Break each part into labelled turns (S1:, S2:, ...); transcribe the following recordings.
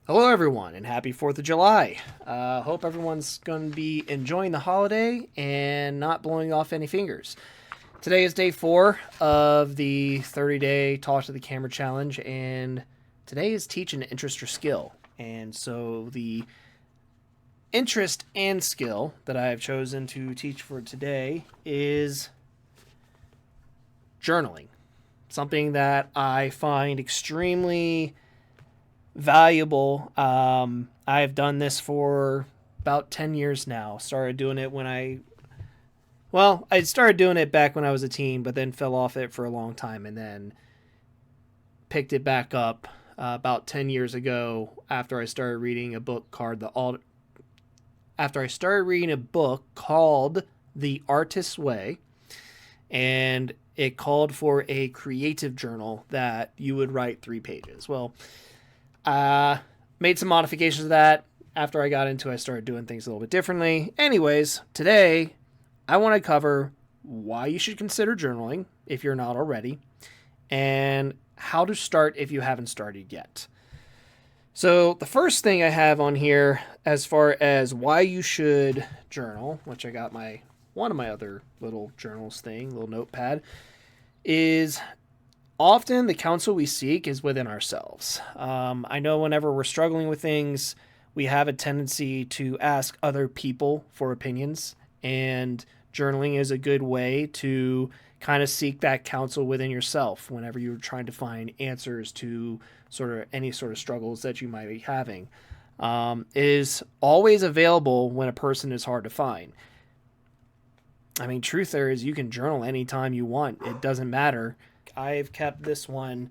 S1: Hello, everyone, and happy 4th of July. Hope everyone's going to be enjoying the holiday and not blowing off any fingers. Today is day 4 of the 30-day Talk to the Camera challenge, and today is teach an interest or skill. And so the interest and skill that I have chosen to teach for today is journaling. Something that I find extremely valuable. I've done this for about 10 years now. Started doing it I started doing it back when I was a teen, but then fell off it for a long time and then picked it back up about 10 years ago after I started reading a book called The Artist's Way, and it called for a creative journal that you would write 3 pages. Well, made some modifications to that. After I got into it, I started doing things a little bit differently. Anyways, today I want to cover why you should consider journaling if you're not already, and how to start if you haven't started yet. So the first thing I have on here as far as why you should journal, which I got one of my other little journals little notepad, is often the counsel we seek is within ourselves. I know whenever we're struggling with things, we have a tendency to ask other people for opinions, and journaling is a good way to kind of seek that counsel within yourself whenever you're trying to find answers to sort of any sort of struggles that you might be having. It is always available when a person is hard to find. I mean, truth there is you can journal anytime you want. It doesn't matter. I've kept this one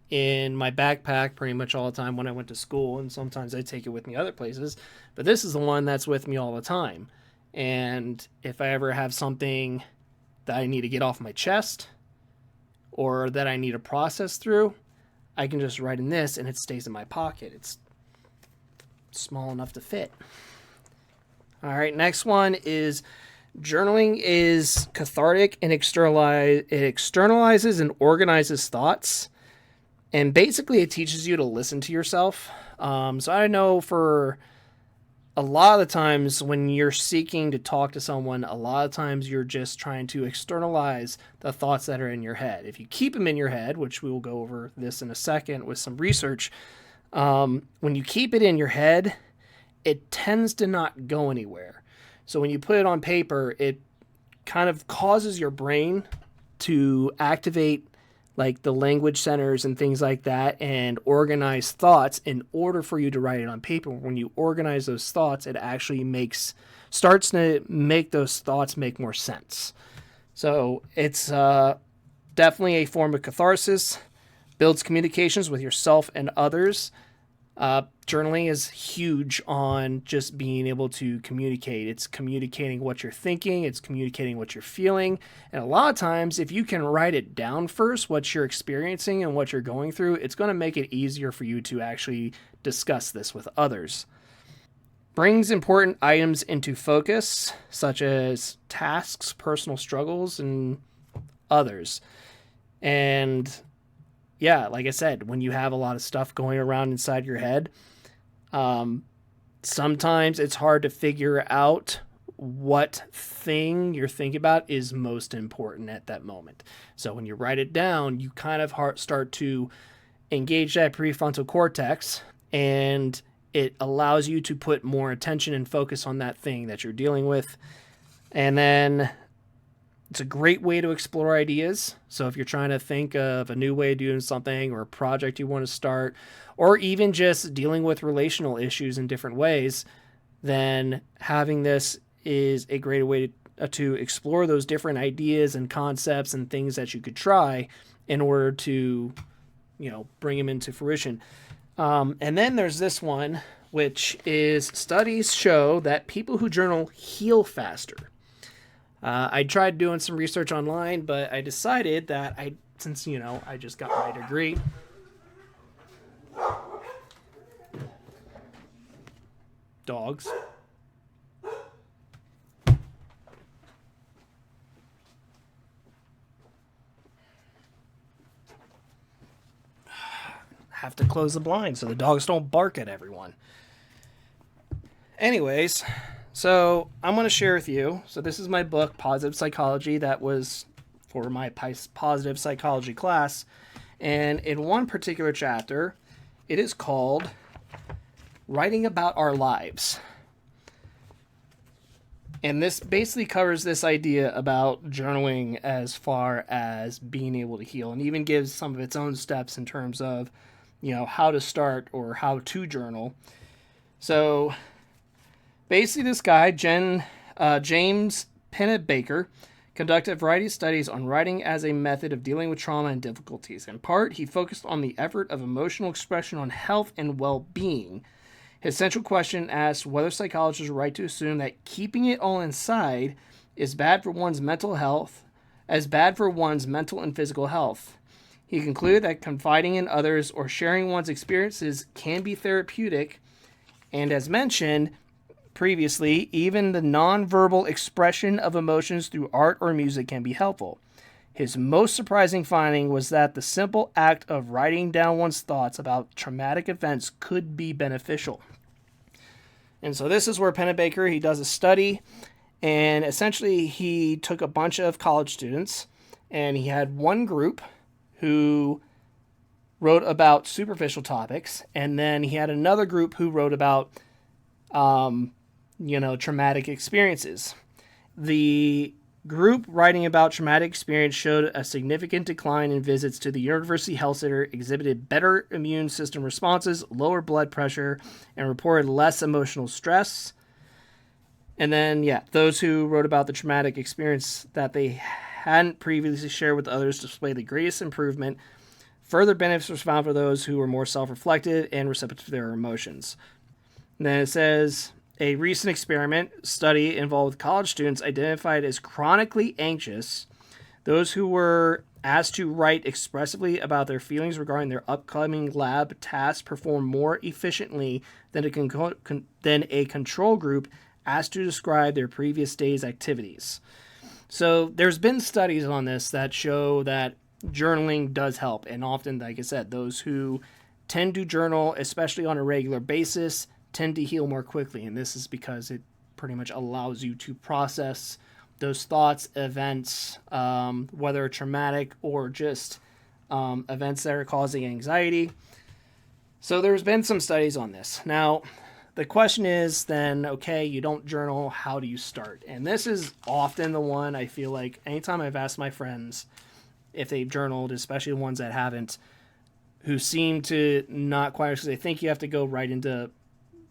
S1: in my backpack pretty much all the time when I went to school, and sometimes I take it with me other places, but this is the one that's with me all the time. And if I ever have something that I need to get off my chest or that I need to process through, I can just write in this and it stays in my pocket. It's small enough to fit. All right, next one is journaling is cathartic and it externalizes and organizes thoughts. And basically it teaches you to listen to yourself. So I know for a lot of the times when you're seeking to talk to someone, a lot of times you're just trying to externalize the thoughts that are in your head. If you keep them in your head, which we will go over this in a second with some research, when you keep it in your head, it tends to not go anywhere. So when you put it on paper, it kind of causes your brain to activate like the language centers and things like that and organize thoughts in order for you to write it on paper. When you organize those thoughts, it actually starts to make those thoughts make more sense. So it's definitely a form of catharsis, builds communications with yourself and others. Journaling is huge on just being able to communicate. It's communicating what you're thinking. It's communicating what you're feeling. And a lot of times, if you can write it down first, what you're experiencing and what you're going through, it's going to make it easier for you to actually discuss this with others. Brings important items into focus, such as tasks, personal struggles, and others. And yeah, like I said, when you have a lot of stuff going around inside your head, sometimes it's hard to figure out what thing you're thinking about is most important at that moment. So when you write it down, you kind of start to engage that prefrontal cortex, and it allows you to put more attention and focus on that thing that you're dealing with. And then it's a great way to explore ideas. So if you're trying to think of a new way of doing something or a project you want to start, or even just dealing with relational issues in different ways, then having this is a great way to explore those different ideas and concepts and things that you could try in order to, bring them into fruition. And then there's this one, which is studies show that people who journal heal faster. I tried doing some research online, but I decided that since I just got my degree, dogs. Have have to close the blinds so the dogs don't bark at everyone. Anyways, so I'm going to share with you. So this is my book, Positive Psychology, that was for my positive psychology class. And in one particular chapter, it is called Writing About Our Lives. And this basically covers this idea about journaling as far as being able to heal, and even gives some of its own steps in terms of, how to start or how to journal. So basically this guy, James Pennebaker, conducted a variety of studies on writing as a method of dealing with trauma and difficulties. In part, he focused on the effort of emotional expression on health and well-being. His central question asked whether psychologists are right to assume that keeping it all inside is bad for one's mental health, as bad for one's mental and physical health. He concluded that confiding in others or sharing one's experiences can be therapeutic, and as mentioned previously, even the nonverbal expression of emotions through art or music can be helpful. His most surprising finding was that the simple act of writing down one's thoughts about traumatic events could be beneficial. And so this is where Pennebaker, he does a study, and essentially he took a bunch of college students, and he had one group who wrote about superficial topics, and then he had another group who wrote about, traumatic experiences. The group writing about traumatic experience showed a significant decline in visits to the University Health Center, exhibited better immune system responses, lower blood pressure, and reported less emotional stress. And then, those who wrote about the traumatic experience that they hadn't previously shared with others displayed the greatest improvement. Further benefits were found for those who were more self-reflective and receptive to their emotions. And then it says, a recent experiment study involved college students identified as chronically anxious. Those who were asked to write expressively about their feelings regarding their upcoming lab tasks performed more efficiently than a control group asked to describe their previous day's activities. So there's been studies on this that show that journaling does help. And often, like I said, those who tend to journal, especially on a regular basis, tend to heal more quickly, and this is because it pretty much allows you to process those thoughts, events, whether traumatic or just events that are causing anxiety. So there's been some studies on this. Now, the question is then, okay, you don't journal, how do you start? And this is often the one I feel like anytime I've asked my friends if they've journaled, especially the ones that haven't, who seem to not quite, because they think you have to go right into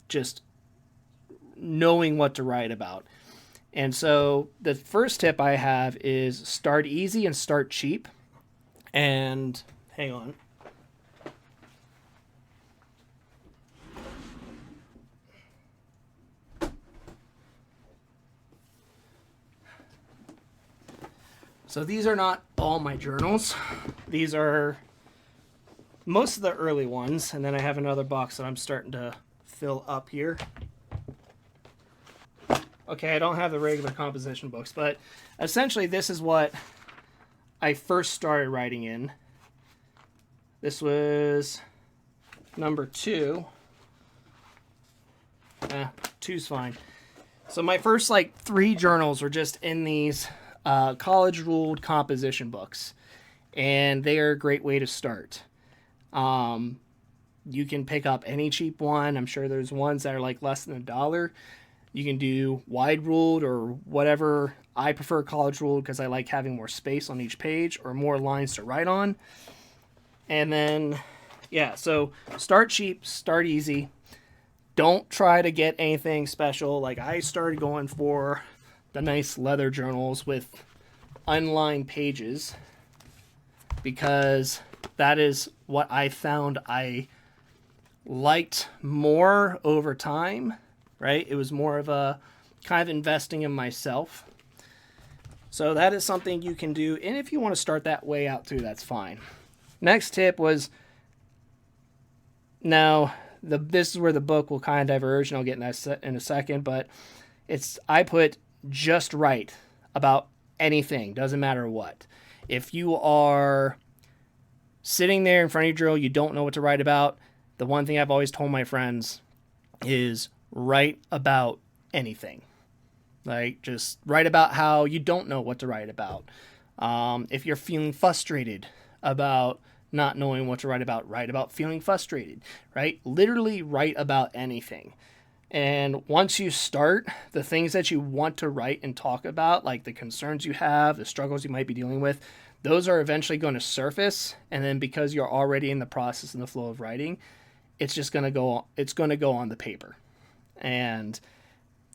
S1: just knowing what to write about. And so the first tip I have is start easy and start cheap. And hang on. So these are not all my journals. These are most of the early ones. And then I have another box that I'm starting to fill up here. Okay, I don't have the regular composition books, but essentially this is what I first started writing in. This was number 2. 2's fine. So my first 3 journals were just in these college ruled composition books, and they are a great way to start. You can pick up any cheap one. I'm sure there's ones that are less than $1. You can do wide ruled or whatever. I prefer college ruled because I like having more space on each page or more lines to write on. And then, so start cheap, start easy. Don't try to get anything special. I started going for the nice leather journals with unlined pages because that is what I found I liked more over time, right? It was more of a kind of investing in myself. So that is something you can do. And if you want to start that way out too, that's fine. Next tip was, now this is where the book will kind of diverge, and I'll get in that in a second, but I put just write about anything, doesn't matter what. If you are sitting there in front of your journal, you don't know what to write about. The one thing I've always told my friends is write about anything. Like, just write about how you don't know what to write about. If you're feeling frustrated about not knowing what to write about feeling frustrated, right? Literally write about anything. And once you start, the things that you want to write and talk about, like the concerns you have, the struggles you might be dealing with, those are eventually going to surface. And then because you're already in the process and the flow of writing, it's just going to go on the paper. And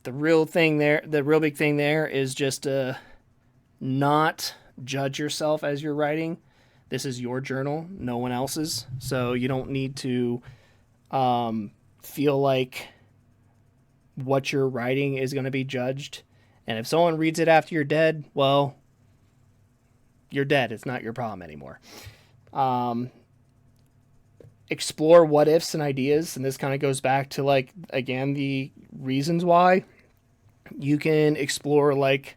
S1: the real big thing there is just to not judge yourself as you're writing. This is your journal, no one else's. So you don't need to feel like what you're writing is going to be judged. And if someone reads it after you're dead, well, you're dead. It's not your problem anymore. Explore what ifs and ideas. And this kind of goes back to, like, again, the reasons why. You can explore, like,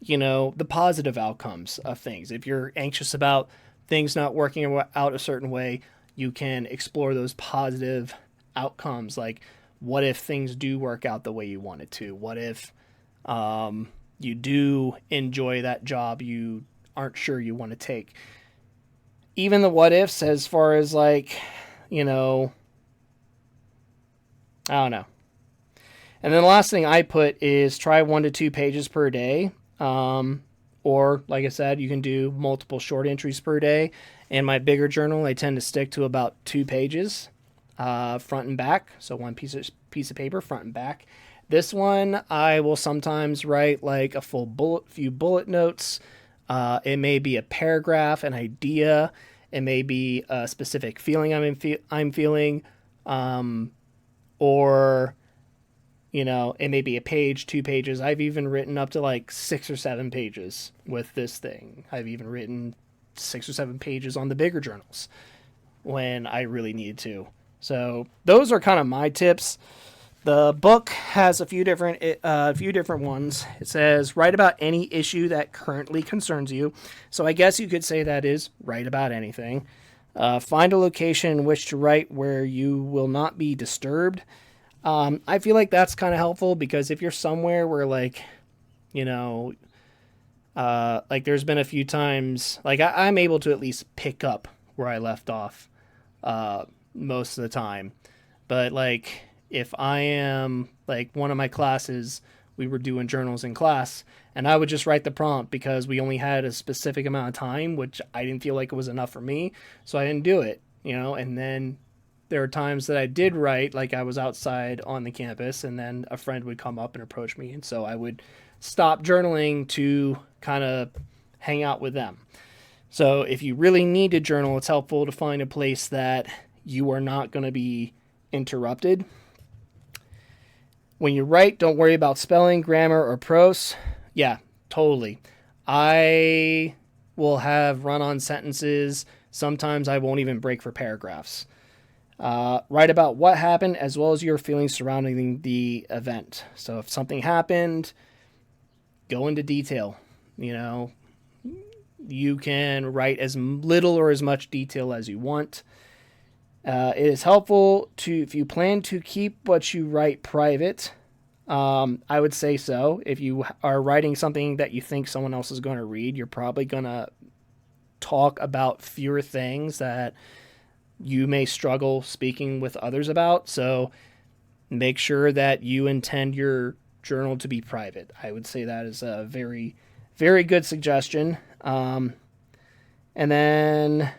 S1: the positive outcomes of things. If you're anxious about things not working out a certain way, you can explore those positive outcomes. Like, what if things do work out the way you want it to? What if you do enjoy that job you aren't sure you want to take? Even the what ifs, as far as, like, I don't know. And then the last thing I put is try 1 to 2 pages per day. Or, like I said, you can do multiple short entries per day. In my bigger journal, I tend to stick to about 2 pages, front and back. So one piece of paper, front and back. This one, I will sometimes write like a few bullet notes. It may be a paragraph, an idea. It may be a specific feeling I'm feeling, or it may be a page, 2 pages. I've even written up to like 6 or 7 pages with this thing. I've even written 6 or 7 pages on the bigger journals when I really needed to. So those are kind of my tips. The book has a few different ones. It says write about any issue that currently concerns you. So I guess you could say that is write about anything. Find a location in which to write where you will not be disturbed. I feel like that's kind of helpful because if you're somewhere where, like, like there's been a few times, like I'm able to at least pick up where I left off most of the time. But, like, if I am, like, one of my classes, we were doing journals in class, and I would just write the prompt because we only had a specific amount of time, which I didn't feel like it was enough for me, so I didn't do it, and then there are times that I did write, like I was outside on the campus, and then a friend would come up and approach me, and so I would stop journaling to kind of hang out with them. So if you really need to journal, it's helpful to find a place that you are not going to be interrupted. When you write, don't worry about spelling, grammar, or prose. Yeah, totally. I will have run-on sentences. Sometimes I won't even break for paragraphs. Write about what happened as well as your feelings surrounding the event. So if something happened, go into detail. You can write as little or as much detail as you want. It is helpful if you plan to keep what you write private. I would say so. If you are writing something that you think someone else is going to read, you're probably going to talk about fewer things that you may struggle speaking with others about. So make sure that you intend your journal to be private. I would say that is a very, very good suggestion. And then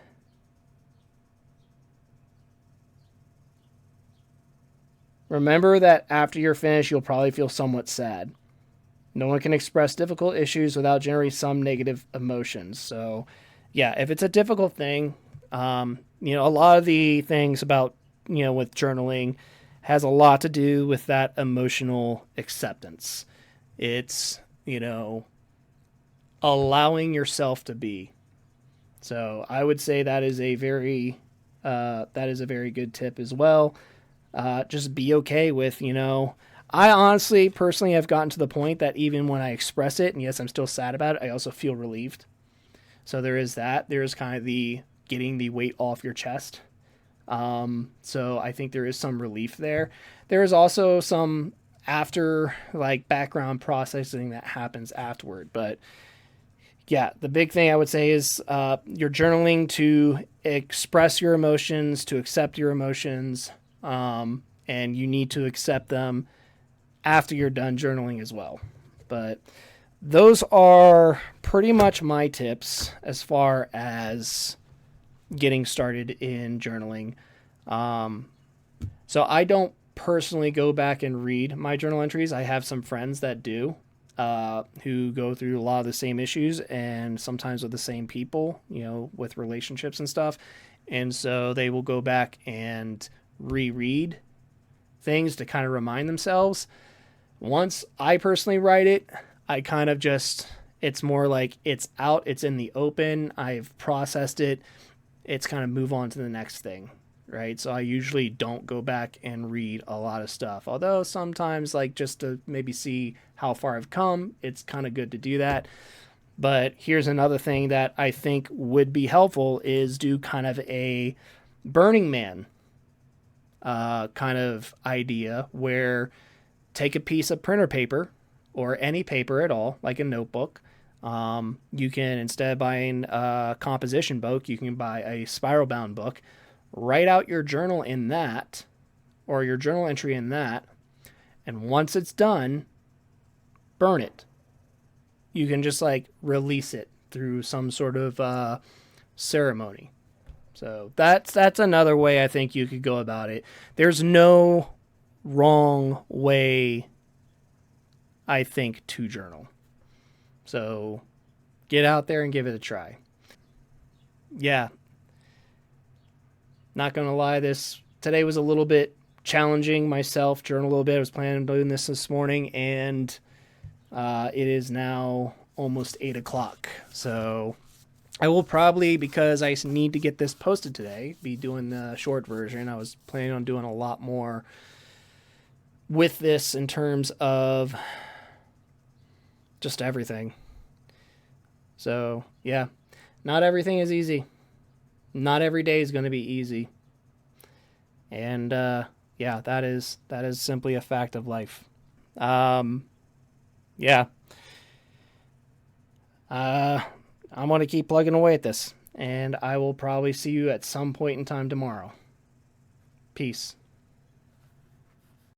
S1: remember that after you're finished, you'll probably feel somewhat sad. No one can express difficult issues without generating some negative emotions. So, yeah, if it's a difficult thing, a lot of the things about, with journaling has a lot to do with that emotional acceptance. It's, allowing yourself to be. So I would say that is a very good tip as well. Just be okay with, I honestly, personally have gotten to the point that even when I express it, and yes, I'm still sad about it, I also feel relieved. So there is that. There is kind of the getting the weight off your chest. So I think there is some relief there. There is also some after like background processing that happens afterward. But yeah, the big thing I would say is you're journaling to express your emotions, to accept your emotions, and you need to accept them after you're done journaling as well. But those are pretty much my tips as far as getting started in journaling. So I don't personally go back and read my journal entries. I have some friends that do, who go through a lot of the same issues and sometimes with the same people, with relationships and stuff. And so they will go back and reread things to kind of remind themselves. Once I personally write it, I kind of just, it's more like it's out, it's in the open, I've processed it, it's kind of move on to the next thing, right? So I usually don't go back and read a lot of stuff. Although sometimes, like, just to maybe see how far I've come, it's kind of good to do that. But here's another thing that I think would be helpful is do kind of a Burning Man kind of idea where take a piece of printer paper or any paper at all, like a notebook. You can, instead of buying a composition book, you can buy a spiral bound book. Write out your journal in that, or your journal entry in that, and once it's done, burn it. You can just like release it through some sort of ceremony. So that's another way I think you could go about it. There's no wrong way, I think, to journal. So get out there and give it a try. Yeah. Not going to lie, today was a little bit challenging myself, journal a little bit. I was planning on doing this morning, and it is now almost 8 o'clock. So I will probably, because I need to get this posted today, be doing the short version. I was planning on doing a lot more with this in terms of just everything. So, yeah, not everything is easy. Not every day is going to be easy. And, yeah, that is simply a fact of life. Yeah. I'm going to keep plugging away at this, and I will probably see you at some point in time tomorrow. Peace.